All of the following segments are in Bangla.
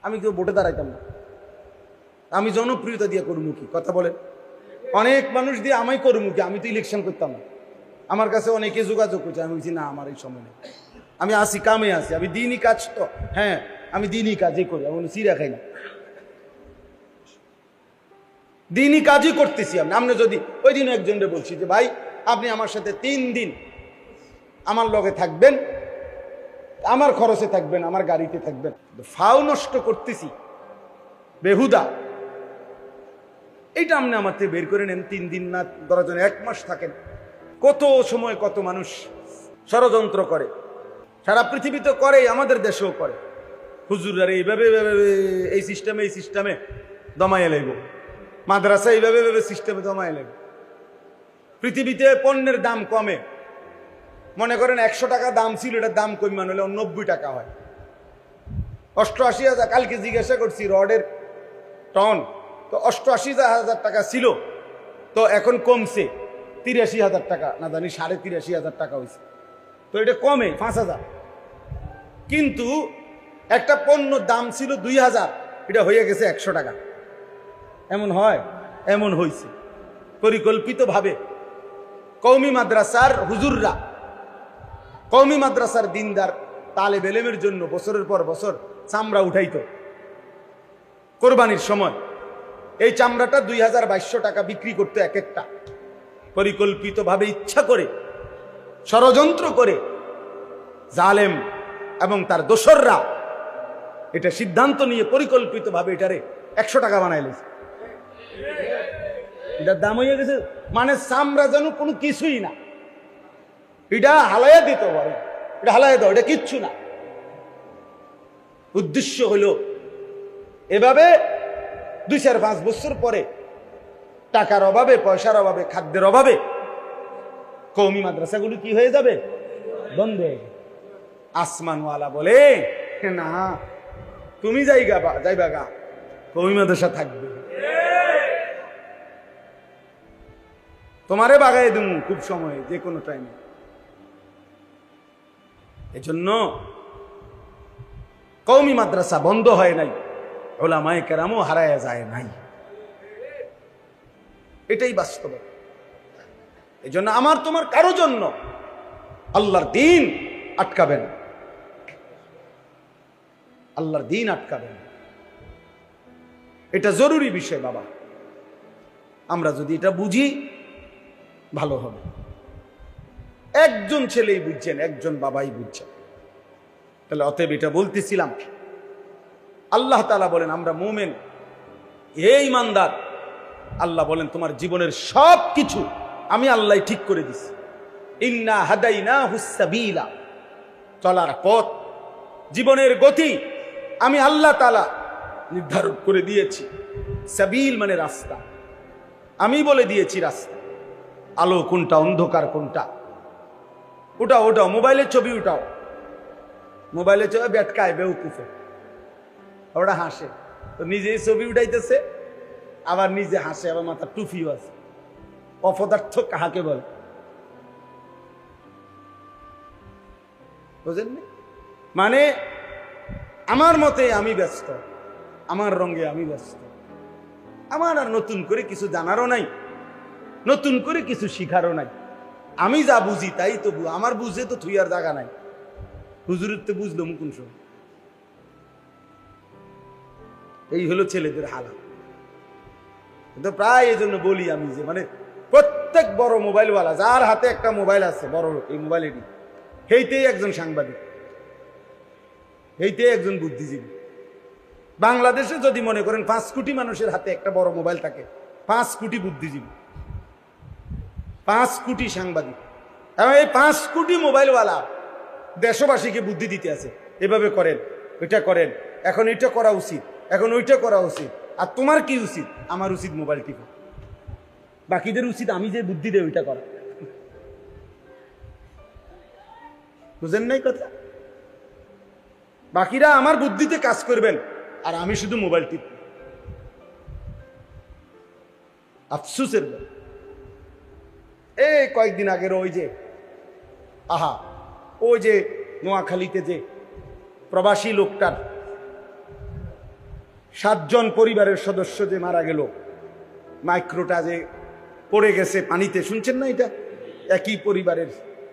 আমি কেউ ভোটে দাঁড়াইতাম না। আমি জনপ্রিয়তা দিয়ে করমুখী, কথা বলেন। অনেক মানুষ দিয়ে আমি করমুখী, আমি তো ইলেকশন করতাম না। আমার কাছে অনেকে যোগাযোগ করছে, আমি বলছি না আমার এই সময় নেই, আমি আসি কামে আসি, আমি দিনই কাজ তো, হ্যাঁ আমি দিনই কাজই করি, আমি চিরা খাই না, দিনই কাজই করতেছি। আপনি যদি ওই দিন একজনকে বলছি যে ভাই আপনি আমার সাথে 3 দিন আমার লগে থাকবেন, আমার খরচে থাকবেন, আমার গাড়িতে থাকবেন, ফাও নষ্ট করতেছি বেহুদা, এইটা আপনি আমার থেকে বের করে নেন। 3 দিন না, ধরার জন্য 1 মাস থাকেন। কত সময় কত মানুষ ষড়যন্ত্র করে, সারা পৃথিবীতে করে, আমাদের দেশেও করে। হুজুররা এইভাবে এই সিস্টেমে দমাইয়া লাগব, মাদ্রাসা এইভাবে সিস্টেমে দমাইয়া লাগবে। পৃথিবীতে পণ্যের দাম কমে, মনে করেন 100 টাকা দাম ছিল, এটার দাম কমান হলে 90 টাকা হয়। 88,000, কালকে জিজ্ঞাসা করছি রডের টন, তো 88,000 টাকা ছিল, তো এখন কমছে 83,000 টাকা, না জানি 83,500 টাকা হয়েছে। তো এটা কমে 5,000, কিন্তু একটা পণ্য দাম ছিল 2,000, এটা হয়ে গেছে 100 টাকা। এমন হয়? এমন হয়েছে পরিকল্পিতভাবে। কওমি মাদ্রাসার হুজুররা, কওমি মাদ্রাসার দিনদার তালেব ইলমের জন্য বছরের পর বছর চামড়া উঠাইতো কোরবানির সময়। এই চামড়াটা 2,200 টাকা বিক্রি করতো এক একটা। পরিকল্পিতভাবে, ইচ্ছা করে, ষড়যন্ত্র করে জালেম এবং তার দোসররা এটা সিদ্ধান্ত নিয়ে পরিকল্পিতভাবে এটারে 100 টাকা বানাইলেছে। এটার দাম হয়ে গেছে, মানে চামড়া যেন কোনো কিছুই না, এটা হালাইয়া দিতে পারে, এটা হালাইয়া দাও, এটা কিচ্ছু না। উদ্দেশ্য হলো এভাবে 2-4-5 বছর পরে টাকার অভাবে, পয়সার অভাবে, খাদ্যের অভাবে কওমি মাদ্রাসাগুলো কি হয়ে যাবে? বন্ধ হয়ে যাবে। আসমানওয়ালা বলে না, তুমি যাইবা গা, কওমি মাদ্রাসা থাকবে, তোমারে বাগাই দেবো খুব সময়ে, যে কোনো টাইমে। এজন্য কওমি মাদ্রাসা বন্ধ হয় নাই, উলামায়ে কেরামও হারায়া যায় নাই, এটাই বাস্তব। এজন্য আমার তোমার কারো জন্য আল্লাহর দ্বীন আটকাবেন, আল্লাহর দ্বীন আটকাবেন, এটা জরুরি বিষয় বাবা। আমরা যদি এটা বুঝি ভালো হবে। একজন ছেলেই বুঝছেন, একজন বাবাই বুঝছেন, তাহলে অতএব এটা বলতেছিলাম, আল্লাহ তাআলা বলেন আমরা মুমিন, হে ঈমানদার, আল্লাহ বলেন তোমার জীবনের সব কিছু আমি আল্লাহ ঠিক করে দিছি। ইন্না হাদাইনাহুস সাবিলা, চলার পথ, জীবনের গতি আমি আল্লাহ তাআলা নির্ধারণ করে দিয়েছি। সাবিল মানে রাস্তা, আমি বলে দিয়েছি রাস্তা, আলো কোনটা, অন্ধকার কোনটা। ওটাও মোবাইলের ছবি, উঠাও মোবাইলের ছবি, বেটকায় বেউকুফে, ওরা হাসে, তো নিজেই ছবি উঠাইতেছে, আবার নিজে হাসে, আবার মাথার টুপিও আছে। অপদার্থ কাহাকে বলে বুঝেননি? মানে আমার মতে আমি ব্যস্ত, আমার রঙে আমি ব্যস্ত, আমার আর নতুন করে কিছু জানারও নাই, নতুন করে কিছু শিখারও নাই। আমি যা বুঝি তাই তো, আমার বুঝে তো থুই আর জায়গা নাই। হুজুরের তো বুঝলো মুকুন সময়। এই হলো ছেলেদের হালাত। কিন্তু প্রায় এই জন্য বলি আমি যে মানে প্রত্যেক বড় মোবাইলওয়ালা, যার হাতে একটা মোবাইল আছে বড়, এই মোবাইল এটি, সেইতেই একজন সাংবাদিক, এইতেই একজন বুদ্ধিজীবী। বাংলাদেশে যদি মনে করেন 5 কোটি মানুষের হাতে একটা বড় মোবাইল থাকে, 5 কোটি বুদ্ধিজীবী, 5 কোটি সাংবাদিক, এবং এই 5 কোটি মোবাইলওয়ালা দেশবাসীকে বুদ্ধি দিতে আছে, এভাবে করেন, ওইটা করেন, এখন এটা করা উচিত, এখন ওইটা করা উচিত। আর তোমার কি উচিত? আমার উচিত মোবাইল টিপা, বাকিদের উচিত আমি যে বুদ্ধি দেয় ওইটা করা। বুঝেন নাই কথা? বাকিরা আমার বুদ্ধিতে কাজ করবেন, আর আমি শুধু মোবাইল টিপ। আফসোসের, এই কয়েকদিন আগের ওই যে ওই যে নোয়াখালীতে যে প্রবাসী লোকটার 7 জন পরিবারের সদস্য যে মারা গেল, মাইক্রোটা যে পড়ে গেছে পানিতে, শুনছেন না? এটা একই পরিবারের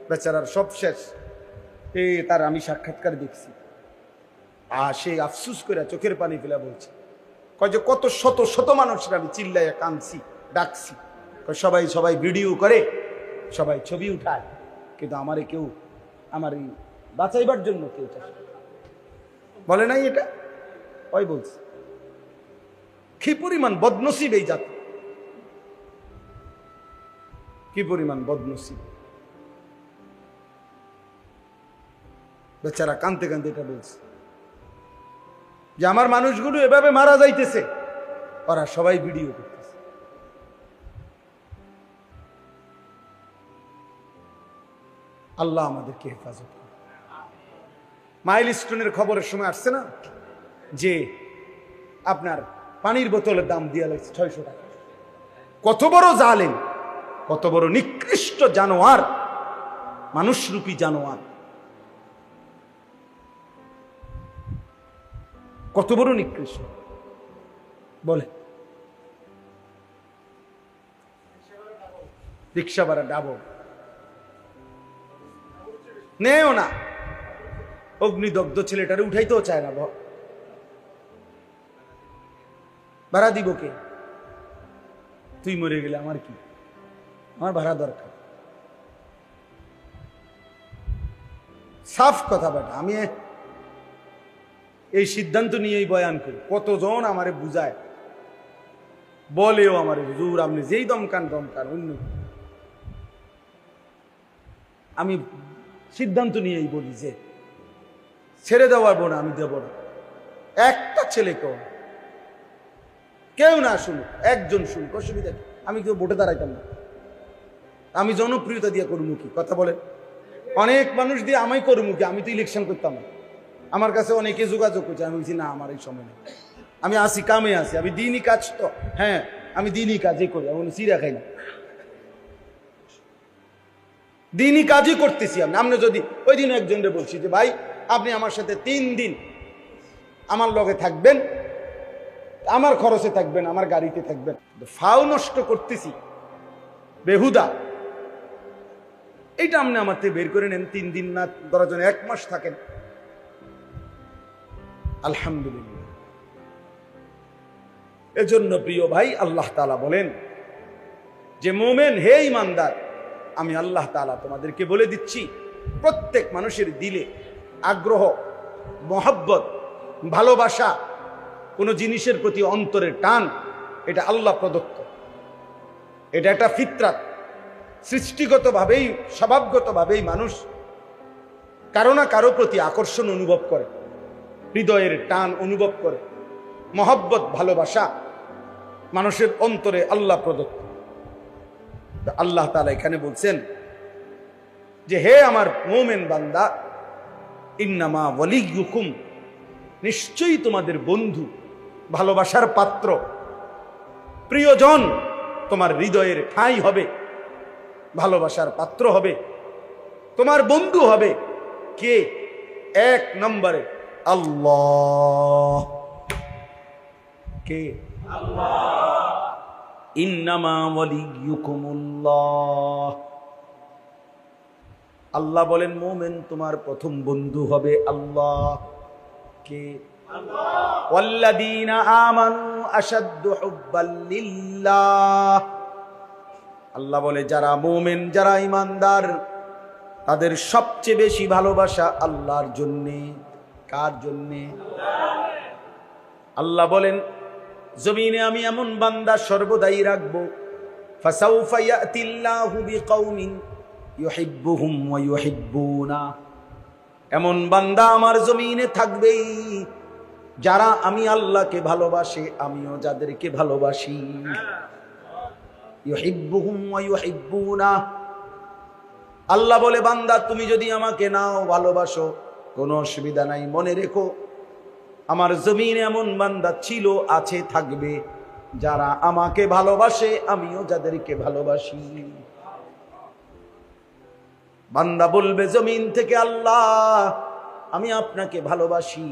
বেচারার, সব শেষ। তার আমি সাক্ষাৎকার দেখছি, আর সে আফসুস করে চোখের পানি ফেলা বলছে, কয় যে কত শত শত মানুষরা আমি চিল্লাইয়া কাঁদছি, ডাকছি, সবাই সবাই ভিডিও করে, সবাই ছবি উঠায়, কিন্তু আমারে কেউ, আমার এই বাঁচাইবার জন্য কেউ চায় বলে নাই। এটা ওই বলছে। কি পরিমাণ বদনসিব এই জাতি, কি পরিমাণ বদনসিব। বেচারা কাঁদতে কাঁদতে এটা বলছে যে আমার মানুষগুলো এভাবে মারা যাইতেছে, ওরা সবাই ভিডিও করতেছে। আল্লাহ আমাদেরকে হেফাজত করে। মাইলস্টোনের খবরের সময় আসছে না যে আপনার পানির বোতলের দাম দিয়ে লাগছে 600 টাকা। কত বড় জালেম, কত বড় নিকৃষ্ট জানোয়ার, মানুষরূপী জানোয়ার, কত বড় নিকৃষ্ট বলে। রিক্সা ভাড়া ডাবল নেও না, অগ্নিদগ্ধ ছেলেটারে উঠাইতেও চায় না, ভাড়া দিব কে? তুই মরে গেলে আমার কি, আমার ভাড়া দরকার। সাফ কথা বেটা, আমি এই সিদ্ধান্ত নিয়েই বয়ান করি। কতজন আমারে বুঝায়, বলেও আমারে, হুজুর আপনি যেই দমকান দমকান, অন্য আমি সিদ্ধান্ত নিয়েই বলি যে ছেড়ে দেওয়ার না, আমি দেব না। একটা ছেলে কেউ না শুনুক, একজন শুনুক, অসুবিধা কি? আমি কেউ ভোটে দাঁড়াইতাম না, আমি জনপ্রিয়তা দিয়ে করবো কি? কথা বলে অনেক মানুষ দিয়ে আমায় করবো কি? আমি তো ইলেকশন করতাম না। আমার কাছে অনেকে যোগাযোগ করছে, আমি বলছি না আমার এই সময় নেই, আমি আসি কামে আসি, আমি দিনই কাজ, তো হ্যাঁ আমি দিনই কাজই করি, আমি চিরা খাই না, দিনই কাজই করতেছি আমি। আপনি যদি ওই দিন একজনকে বলছি যে ভাই আপনি আমার সাথে 3 দিন আমার লগে থাকবেন, আমার খরচে থাকবেন, আমার গাড়িতে থাকবেন, ফাও নষ্ট করতেছি বেহুদা, এইটা আপনি আমার থেকে বের করে নেন। 3 দিন না, ধরার 1 মাস থাকেন, আলহামদুলিল্লাহ। এজন্য প্রিয় ভাই, আল্লাহ তাআলা বলেন যে মুমিন হে ঈমানদার, আমি আল্লাহ তাআলা তোমাদেরকে বলে দিচ্ছি, প্রত্যেক মানুষের দিলে আগ্রহ, মহব্বত, ভালোবাসা, কোনো জিনিসের প্রতি অন্তরের টান, এটা আল্লাহ প্রদত্ত, এটা একটা ফিতরাত। সৃষ্টিগতভাবেই, স্বভাবগতভাবেই মানুষ কারো না কারো প্রতি আকর্ষণ অনুভব করে, হৃদয়ের টান অনুভব করে, মহব্বত, ভালোবাসা মানুষের অন্তরে আল্লাহ প্রদত্ত। আল্লাহ তাআলা এখানে বলছেন যে হে আমার মুমিন বান্দা, ইন্নামা ওয়ালিয়ুকুম, নিশ্চয়ই তোমাদের বন্ধু, ভালোবাসার পাত্র, প্রিয়জন, তোমার হৃদয়ের ঠাঁই হবে, ভালোবাসার পাত্র হবে, তোমার বন্ধু হবে কে? 1 নম্বরে আল্লাহ। কে? আল্লাহ। ইন্নামা ওয়ালিয়ুকুমুল্লাহ। আল্লাহ বলেন মুমিন তোমার প্রথম বন্ধু হবে আল্লাহ। কে? আল্লাহ। ওয়াল্লাযীনা আমানু আশাদ্দু হুব্বাল লিল্লাহ। আল্লাহ বলে যারা মুমিন, যারা ঈমানদার, তাদের সবচেয়ে বেশি ভালোবাসা আল্লাহর জন্যে। কার জন্যে? আল্লাহ বলেন জমিনে আমি এমন বান্দা সর্বদাই রাখবো, ফাসাউফা ইয়াতিল্লাহু বিকাউমিন ইউহিব্বুহুম ওয়া ইউহিব্বুনা। এমন বান্দা আমার জমিনে থাকবেই যারা আমি আল্লাহকে ভালোবাসে, আমিও যাদেরকে ভালোবাসি। ইউহিব্বুহুম ওয়া ইউহিব্বুনা। আল্লাহ বলে বান্দা তুমি যদি আমাকে নাও, ভালোবাসো, কোনো অসুবিধা নাই, মনে রেখো আমার জমিনে এমন বান্দা ছিল, আছে, থাকবে যারা আমাকে ভালোবাসে, আমিও যাদেরকে ভালোবাসি। বান্দা বলবে জমিন থেকে, আল্লাহ আমি আপনাকে ভালোবাসি,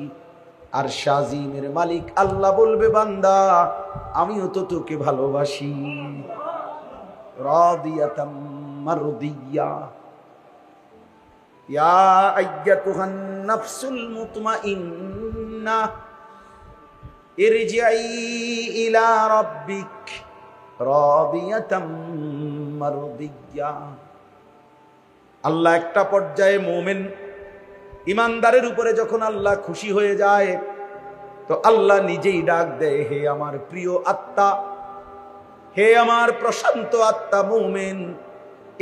আর শাজিমের মালিক আল্লাহ বলবে, বান্দা আমিও তো তোকে ভালোবাসি। রাদিয়াতাম মারদিয়া, ইয়া আইয়াতুহান নাফসুল মুতমাইন্না ইরজিই ইলা রাব্বিক রাদিয়াতাম মারদিয়া। আল্লাহ একটা পর্যায়ে মুমিন ইমানদারের উপরে যখন আল্লাহ খুশি হয়ে যায়, তো আল্লাহ নিজেই ডাক দেয়, হে আমার প্রিয় আত্মা, হে আমার প্রশান্ত আত্মা মুমিন,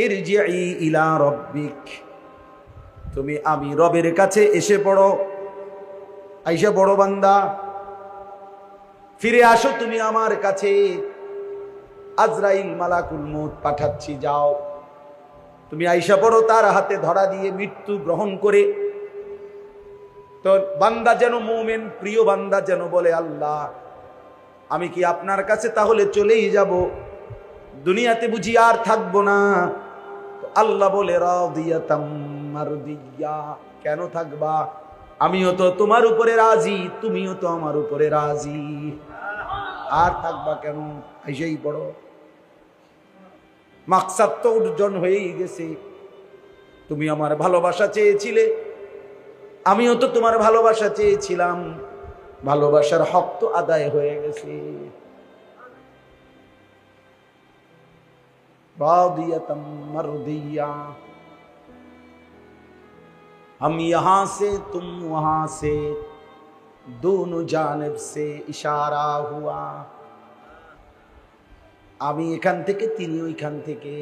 ইরজিই ইলা রাব্বিক, তুমি আমি রবের কাছে এসে পড়ো, আইসা পড়ো বান্দা, ফিরে আসো তুমি আমার কাছে। আজরাইল মালাকুল মউত পাঠাচ্ছি, যাও তুমি আইসা পড়ো তার হাতে ধরা দিয়ে মৃত্যু গ্রহণ করে। তো বান্দা যেন মুমিন প্রিয় বান্দা যেন বলে, আল্লাহ আমি কি আপনার কাছে তাহলে চলেই যাব, দুনিয়াতে বুঝি আর থাকবো না? আল্লাহ বলে, রাদিয়াতাম মারদিয়া, কেন থাকবা? আমিও তো তোমার উপরে রাজি, তুমিও তো আমার উপরে রাজি, আর থাকবা কেন? আইসাই পড়ো। মাকসাদ তো অর্জন হয়েই গেছে, তুমি আমার ভালোবাসা চেয়েছিলে, আমিও তো তোমার ভালোবাসা চেয়েছিলাম, ভালোবাসার হক তো আদায় হয়ে গেছে। रादियतम मर्दिया, हम यहाँ से तुम वहाँ से, दोनों जानिब से इशारा हुआ। আমি এখান থেকে, তিনি ওইখান থেকে,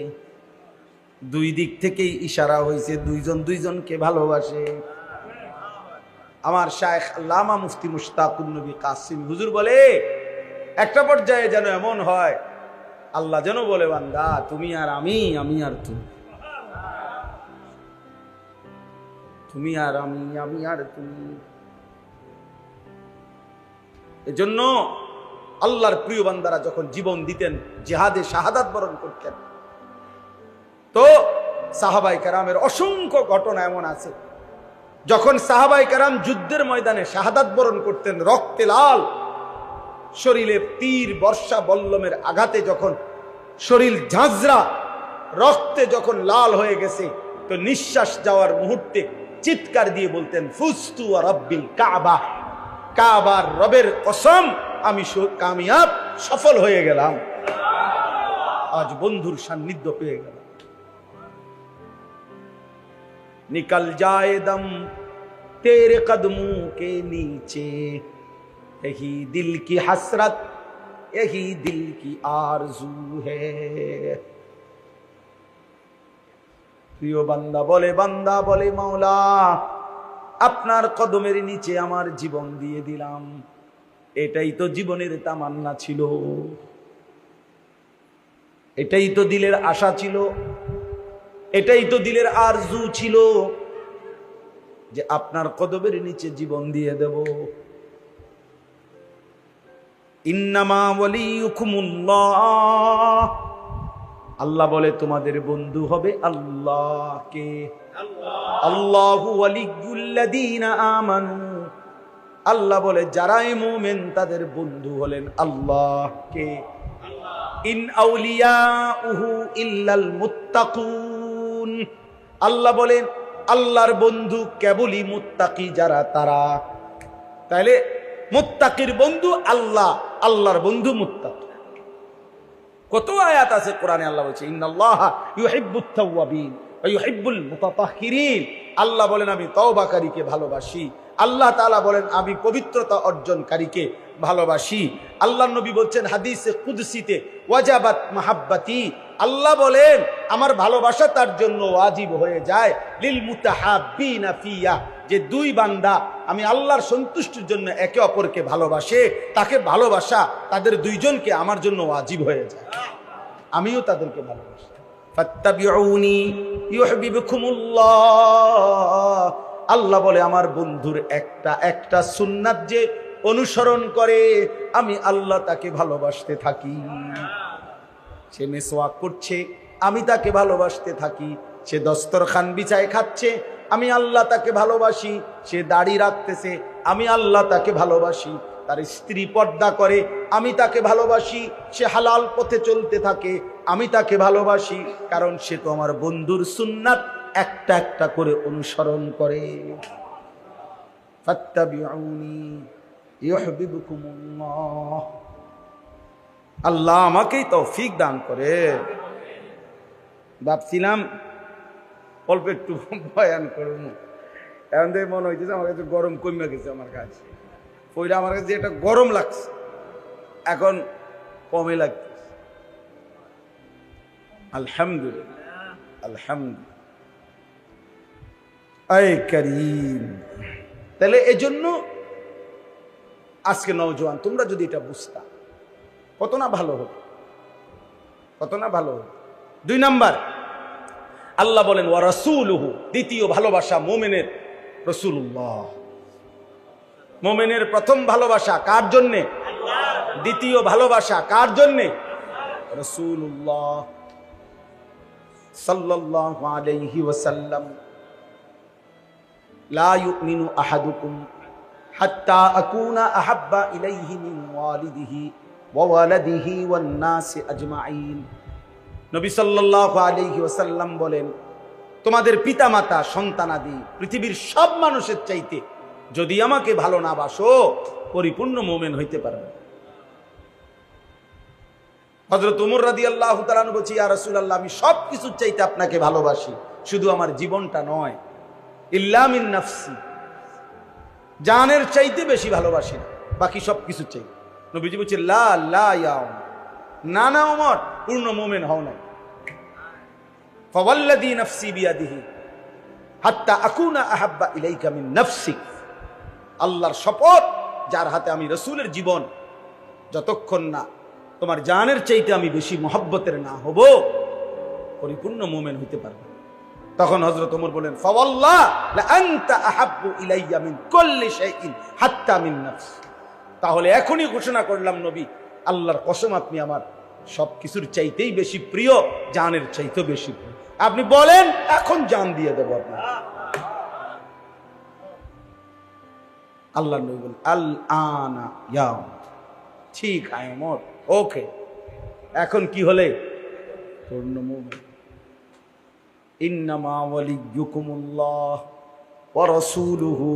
দুই দিক থেকেই ইশারা হয়েছে, দুইজন দুইজনকে ভালোবাসে। আমার শায়েখ আল্লামা মুফতি মুশতাকুন নবী কাসিম হুজুর বলে, একটা পর্যায়ে যেন এমন হয় আল্লাহ যেন বলে, বান্দা তুমি আর আমি, আমি আর তুমি, তুমি আর আমি, আমি আর তুমি। এজন্য আল্লাহর প্রিয় বান্দারা যখন জীবন দিতেন, জিহাদে শাহাদাত বরণ করতেন, তো সাহাবায়ে কেরামের অসংখ্য ঘটনা এমন আছে, যখন সাহাবায়ে কেরাম যুদ্ধের ময়দানে শাহাদাত বরণ করতেন, রক্তে লাল, শরীরে তীর বর্ষা বল্লমের আঘাতে যখন শরীর ঝাঁঝরা, রক্তে যখন লাল হয়ে গেছে, তো নিঃশ্বাস যাওয়ার মুহূর্তে চিৎকার দিয়ে বলতেন, ফুস্তু ওয়া রাব্বিল কাবা, কাবার রবের কসম, আমি কামিয়াব, সফল হয়ে গেলাম, আজ বন্ধুর সান্নিধ্য পেয়ে গেলাম। নিকল যায় দম তেরে কদমোं के नीचे, यही दिल की हसरत, यही दिल की आरज़ू है। প্রিয় বান্দা বলে, মাওলা আপনার কদমের নিচে আমার জীবন দিয়ে দিলাম, এটাই তো জীবনের তামান্না ছিল, এটাই তো দিলের আশা ছিল, এটাই তো দিলের আরজু ছিল, যে আপনার কদমের নিচে জীবন দিয়ে দেব। ইন্নামা ওয়ালিয়ুকুমুল্লাহ, আল্লাহ বলে তোমাদের বন্ধু হবে আল্লাহ। কে? আল্লাহু ওয়ালিয়ুল্লাযীনা আমানু, আল্লাহ বলে যারাই মুমিন তাদের বন্ধু হলেন আল্লাহ। কে? ইন আউলিয়াউহু ইল্লাল মুত্তাকুন, আল্লাহ বলেন আল্লাহর বন্ধু কেবলই মুত্তাকি যারা, তারা। তাহলে মুত্তাকির বন্ধু আল্লাহ, আল্লাহর বন্ধু মুত্তাকি। কত আয়াত আছে কোরআনে, আল্লাহ বলছে ইন্নাল্লাহা ইউহিব্বুত তাওয়াবিন ওয়া ইউহিব্বুল মুতাতাহহিরিন, আল্লাহ বলেন আমি তওবাকারীকে ভালোবাসি, আল্লাহ তাআলা বলেন আমি পবিত্রতা অর্জনকারীকে ভালোবাসি। আল্লাহ নবী বলছেন হাদিসে কুদসিতে, ওয়াজাবাত মাহাব্বাতি, আল্লাহ বলেন আমার ভালোবাসা তার জন্য ওয়াজিব হয়ে যায়, লিল মুতাহাব্বিনা ফিয়া, যে দুই বান্দা আমি আল্লাহর সন্তুষ্টির জন্য একে অপরকে ভালোবাসে, তাকে ভালোবাসা তাদের দুইজনকে আমার জন্য ওয়াজিব হয়ে যায়, আমিও তাদেরকে ভালোবাসি। ফাত্তাবিউনি ইউহিব্বুকুমুল্লাহ, আল্লাহ বলে আমার বন্ধুর একটা সুন্নাত যে অনুসরণ করে, আমি আল্লাহ তাকে ভালোবাসতে থাকি। সে মিসওয়াক করছে, আমি তাকে ভালোবাসতে থাকি। সে দস্তরখান বিছায় খাচ্ছে, আমি আল্লাহ তাকে ভালোবাসি। সে দাড়ি রাখতেছে, আমি আল্লাহ তাকে ভালোবাসি। তার স্ত্রী পর্দা করে, আমি তাকে ভালোবাসি। সে হালাল পথে চলতে থাকে, আমি তাকে ভালোবাসি, কারণ সে তো আমার বন্ধুর সুন্নাত একটা একটা করে অনুসরণ করে। ফাত্তাবিউনি ইউহিব্বুকুমুল্লাহ। আল্লাহ আমাকেই তৌফিক দান করে। ভাবছিলাম অল্প একটু বয়ান করবো, এখন থেকে মনে হইতেছে আমার কাছে গরম কমে গেছে। আমার কাছে পয়লা আমার কাছে এটা গরম লাগছে, এখন কমে লাগতেছে। আলহামদুলিল্লাহ, আলহামদুলিল্লাহ। আয় করিম। তাহলে এজন্য আজকে নওজোয়ান তোমরা যদি এটা বুঝতা কত না ভালো হতো, কত না ভালো হতো। 2 নাম্বার, আল্লাহ বলেন ওয়া রাসূলুহু, দ্বিতীয় ভালোবাসা মুমিনের রাসূলুল্লাহ। মুমিনের প্রথম ভালোবাসা কার জন্য? আল্লাহ। দ্বিতীয় ভালোবাসা কার জন্য? রাসূলুল্লাহ সাল্লাল্লাহু আলাইহি ওয়াসাল্লাম। লা ইউমিনু আহাদুকুম হাত্তা আকুনা আহাব্বা ইলাইহি মিন ওয়ালিদিহি ওয়া ওয়ালাদিহি ওয়ান নাসি আজমাইন। নবী সাল্লাল্লাহু আলাইহি ওয়াসাল্লাম বলেন, তোমাদের পিতামাতা সন্তানাদি পৃথিবীর সব মানুষের চাইতে যদি আমাকে ভালো না বাসো, পরিপূর্ণ মুমিন হইতে পারবে। হযরত ওমর রাদিয়াল্লাহু তাআলা আনহু বলছি, ইয়া রাসূলুল্লাহ, আমি সব কিছুর চাইতে আপনাকে ভালোবাসি, শুধু আমার জীবনটা নয়। ইল্লা মিন নাফসি, জানের চাইতে বেশি ভালোবাসি, বাকি সব কিছু চাই। নবীজি বলছে লা লা ইয়া ওমর, না না ওমর, পূর্ণ মুমিন হও না। ফাওয়াল্লাযী নাফসি বিয়াদিহি হাত্তা আকুনা আহাব্বা ইলাইকা মিন নাফসিক। আল্লাহর শপথ, যার হাতে আমি রাসূলের জীবন, যতক্ষণ না তোমার জানের চাইতে আমি বেশি মহব্বতের না হব, পরিপূর্ণ মুমিন হইতে পারবে। তখন হযরত ওমর বলেন, ফাওয়াল্লাহ লা আনতা আহাব্বু ইলাইয়া মিন কুল্লি শাইইন হাত্তা মিন নাফস। তাহলে এখনই ঘোষণা করলাম নবী, আল্লাহর কসম, আপনি আমার সবকিছুর চাইতেই বেশি প্রিয়, জানের চাইতেও বেশি প্রিয়। আপনি বলেন, এখন জান দিয়ে দেব আপনার। আল্লাহ নবী বলেন, আল আনা ইয়া ওমর, ঠিক আয় ওমর, ওকে, এখন কি হলে পূর্ণ মুমিন। ইন্নামা ওয়ালিয়্যুকুমুল্লাহ ওয়া রাসূলুহু।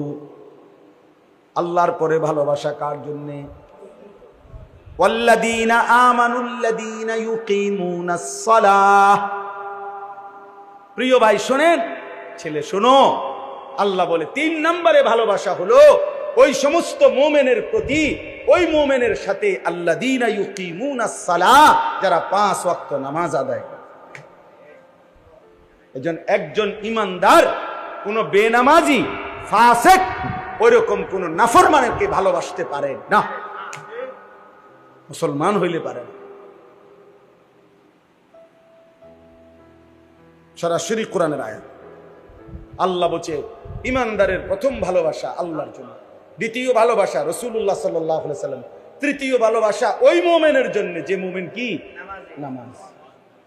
আল্লাহর পরে ভালোবাসা কার জন্য? ওয়াল্লাযীনা আমানুল্লাযীনা ইউকিমুনাস সালাহ। প্রিয় ভাই শোনেন, ছেলে শোনো, আল্লাহ বলে 3 নম্বরে ভালোবাসা হলো ওই সমস্ত মুমিনের প্রতি, ওই মুমিনের সাথে আল্লাযীনা ইউকিমুনাস সালাহ, যারা 5 ওয়াক্ত নামাজ আদায় করে। একজন ইমানদার কোন বেনামাজি ফাসিক ওইরকম কোন নাফরমানকে ভালোবাসতে পারে না, মুসলমান হইলে পারে না। সরাসরি কোরআনের আয়াত। আল্লাহ বলছে ইমানদারের প্রথম ভালোবাসা আল্লাহর জন্য, দ্বিতীয় ভালোবাসা রাসূলুল্লাহ সাল্লাল্লাহু আলাইহি ওয়াসাল্লাম, তৃতীয় ভালোবাসা ওই মুমিনের জন্য যে মুমিন কি নামাজ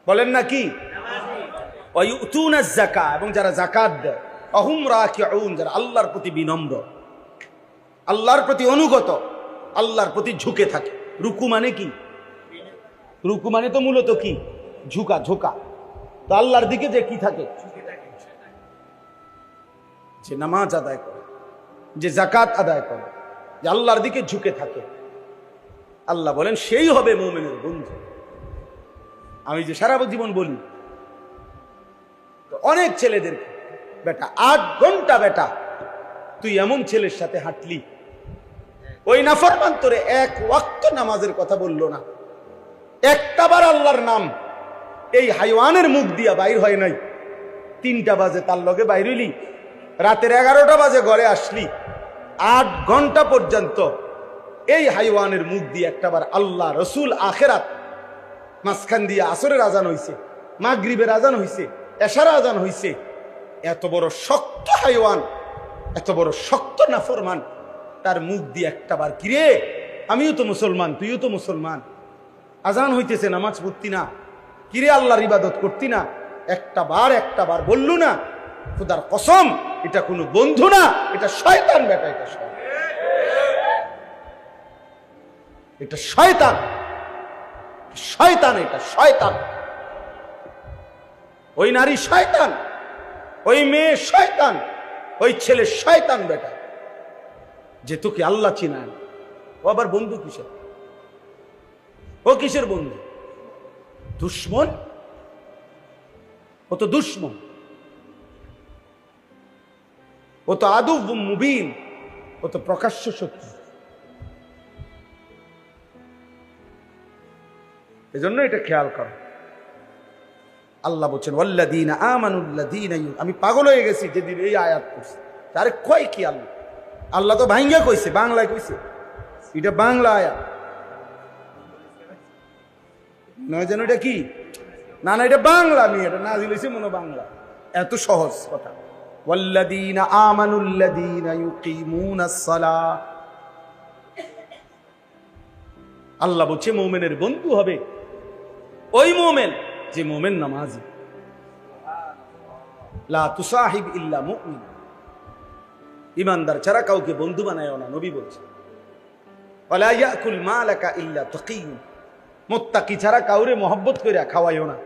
বলেন না কি ওয়া ইউতুনাজ যাকাত, এবং যারা যাকাত দেয়, আহুম রাকিউন, যারা আল্লাহর প্রতি বিনম্র, আল্লাহর প্রতি অনুগত, আল্লাহর প্রতি ঝুঁকে থাকে। রুকু মানে কি? রুকু মানে তো মূলত কি? ঝুঁকা, ঝুঁকা। তো আল্লাহর দিকে যে কি থাকে, যে নামাজ আদায় করে, যে যাকাত আদায় করে, যে আল্লাহর দিকে ঝুঁকে থাকে, আল্লাহ বলেন সেই হবে মুমিনের বন্ধু। আমি যে সারা জীবন বলি অনেক ছেলেদেরকে, বেটা 8 ঘন্টা বেটা তুই এমন ছেলের সাথে হাঁটলি, ওই নাফরমান তোরে 1 ওয়াক্ত নামাজের কথা বললো না, একটাবার আল্লাহর নাম এই হাইওয়ানের মুখ দিয়া বাইর হয় নাই। 3টা বাজে তার লগে বাইর হইলি, রাতের 11টা বাজে ঘরে আসলি, 8 ঘন্টা পর্যন্ত এই হাইওয়ানের মুখ দিয়ে একটাবার আল্লাহ, রসুল, আখেরাত, মাঝখান দিয়ে আসরের আজান হইছে, মাগরিবের আজান হইছে, এশার আজান হইছে। এত বড় শক্ত হাইওয়ান, এত বড় শক্ত নাফরমান, তার মুখ দিয়ে একটাবার, কিরে আমিও তো মুসলমান, তুইও তো মুসলমান, আজান হইতেছে নামাজ পড়তি না, কিরে আল্লাহর ইবাদত করতি না, একটাবার বললু না? খোদার কসম, এটা কোনো বন্ধু না, এটা শয়তান বেটা, এটা শয়তান। এটা শয়তান, শয়তান, এটা শয়তান। ওই নারী শয়তান, ওই মেয়ে শয়তান, ওই ছেলে শয়তান বেটা, যে তোকে আল্লাহ চিনায়। ও আবার বন্ধু কিসের? ও কিসের বন্ধু? দুশ্মন। ও তো দুশ্মন, ও তো আদুব মুবিন, ও তো প্রকাশ্য শত্রু। এজন্য এটা খেয়াল করো। আল্লাহ বলছেন ওয়াল্লাযীনা আমানুল্লাযীনা, আমি পাগল হয়ে গেছি যেদিন এই আয়াত পড়ছি। আরে কয় কি আল্লাহ? আল্লাহ তো ভাঙ্গা কইছে, বাংলায় কইছে। এটা বাংলা আয়াত নয়, যেন এটা কি না, না এটা বাংলা। আমি এটা নাযিল হইছে মনে বাংলা। এত সহজ কথা। ওয়াল্লাযীনা আমানুল্লাযীনা ইউকিমুনাস সালাহ। আল্লাহ বলছে মুমিনের বন্ধু হবে ওই মুমিন যে মুমিন নামাজি। লা তুসাহিব ইল্লা মুমিন, ইমানদার ছাড়া কাউকে বন্ধু বানায়ও না, নবী বলছে। ওয়ালা ইয়াকুল মালাকা ইল্লা তাকিয়্যুন, মুত্তাকি ছাড়া কাউরে মহব্বত কইরা খাওয়াইও না।